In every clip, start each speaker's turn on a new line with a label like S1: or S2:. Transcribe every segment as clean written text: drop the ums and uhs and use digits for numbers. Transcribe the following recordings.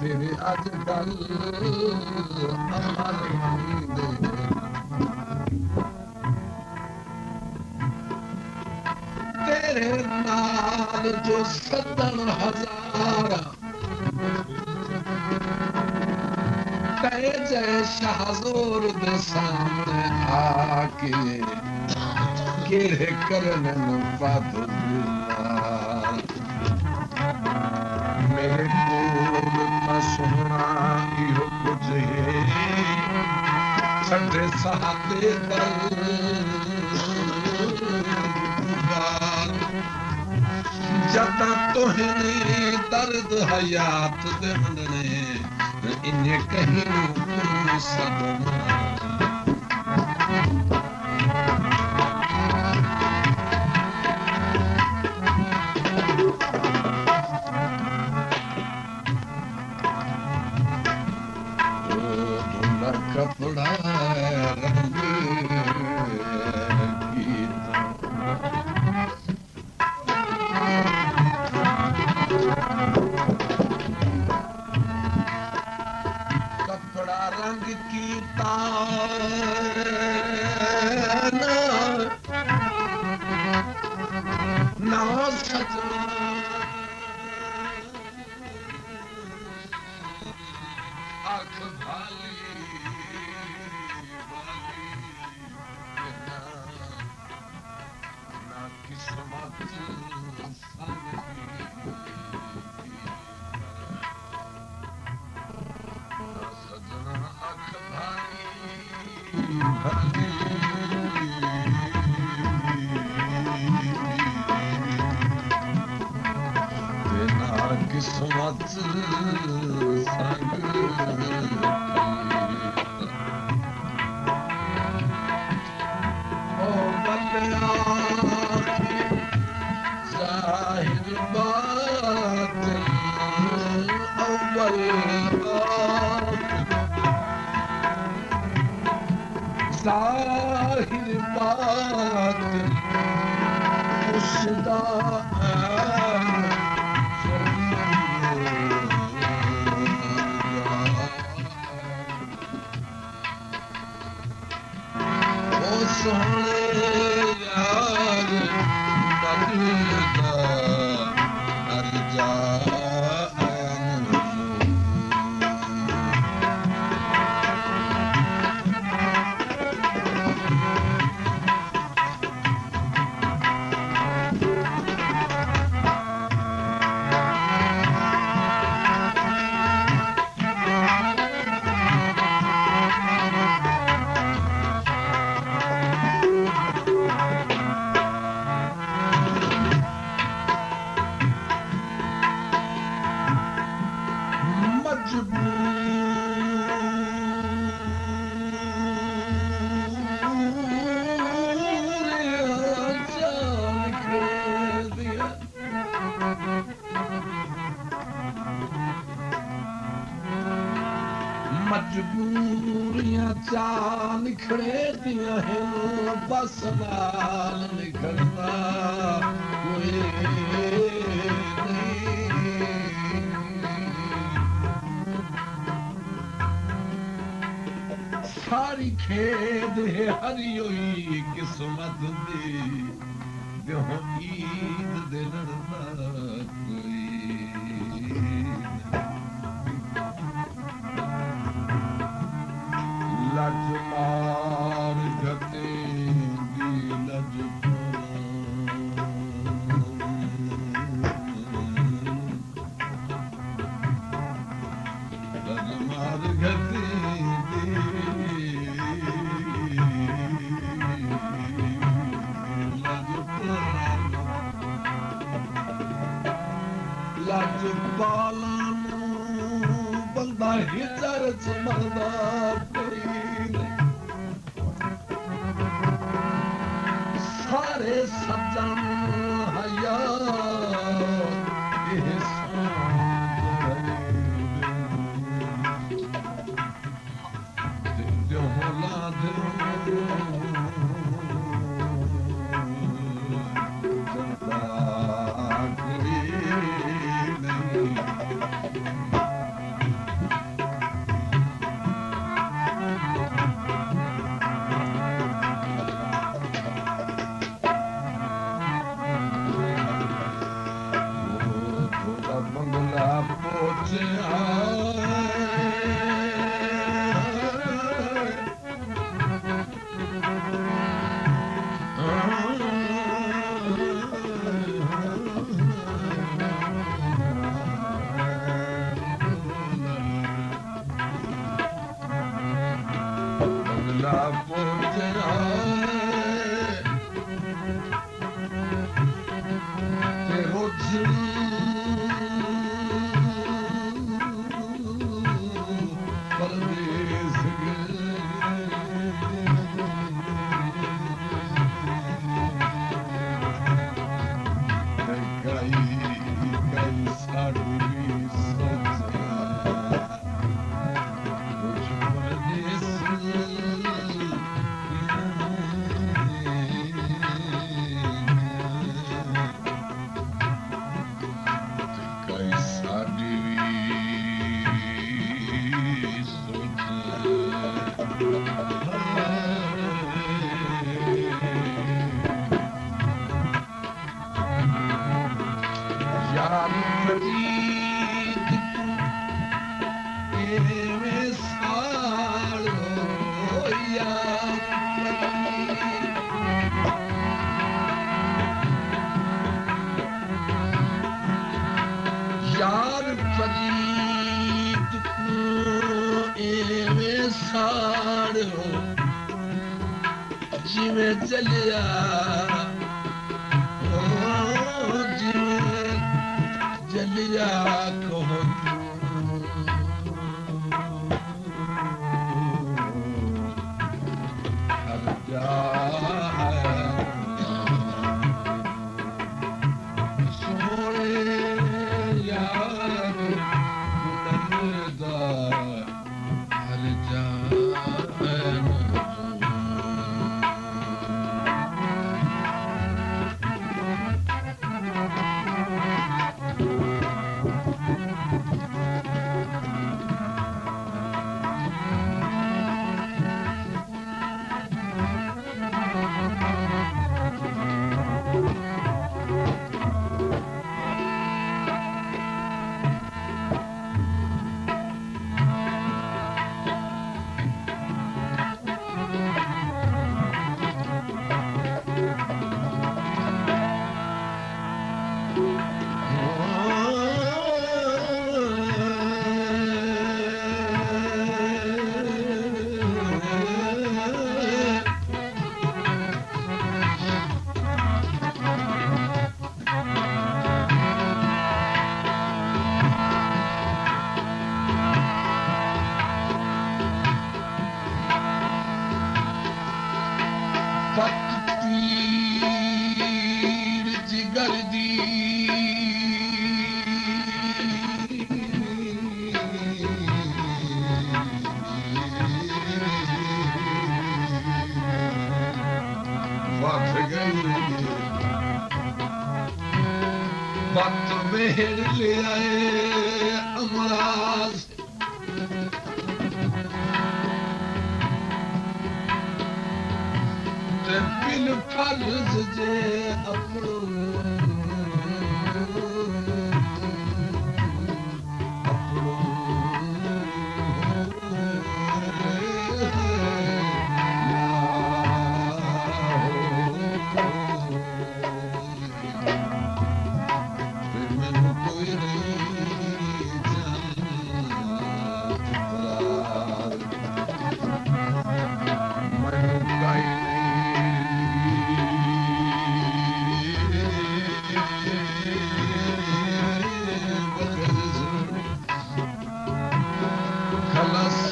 S1: तेरे अज गल अमर मंदे तेरे नाल जो सदन हजार कहे जय शाहजोर दे सामने आके केरे करन पद मेरे कोल ता सोना इहो कुछ है छठे साथे दल जदा तोहने दर्द हयात दे वंडने इन्हें कहीं सदमा कपड़ा रंग कपड़ा रंग कीता ना सजना आँख भाली किस्मत सजना अख भाई तेना किस्मत संग ओ बंदया ज़ाहिर बातिन अव्वल ज़ाहिर बातिन मुश्दा ओ सोहणे यार नबीदा अर्जा मजबूरियां चाल निखड़े दिया हैं बस नाल निखड़ता कोई नहीं सारी खेद है हरियोई किस्मत दी जो ईद दे लड़ता कोई लजमार गते दी लजमार गते दी लजपाला बंदा हिजर च मरदा सारे सज्जन हया ਜਿਵੇਂ ਚੱਲਿਆ ਜਿਵੇਂ ਚੱਲਿਆ ਕਹੋ ਹਰ ਜਾ ਸੋਹਣੇ ਯਾਰ ਨੰਦਾ ਹਰ ਜਾ वक्त मेहर ले आए अमराज ते बिन फर्ज जे अपनो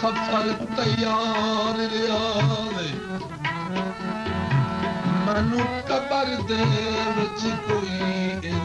S1: सफल तैयार रियाले मनु कबर दे विच कोई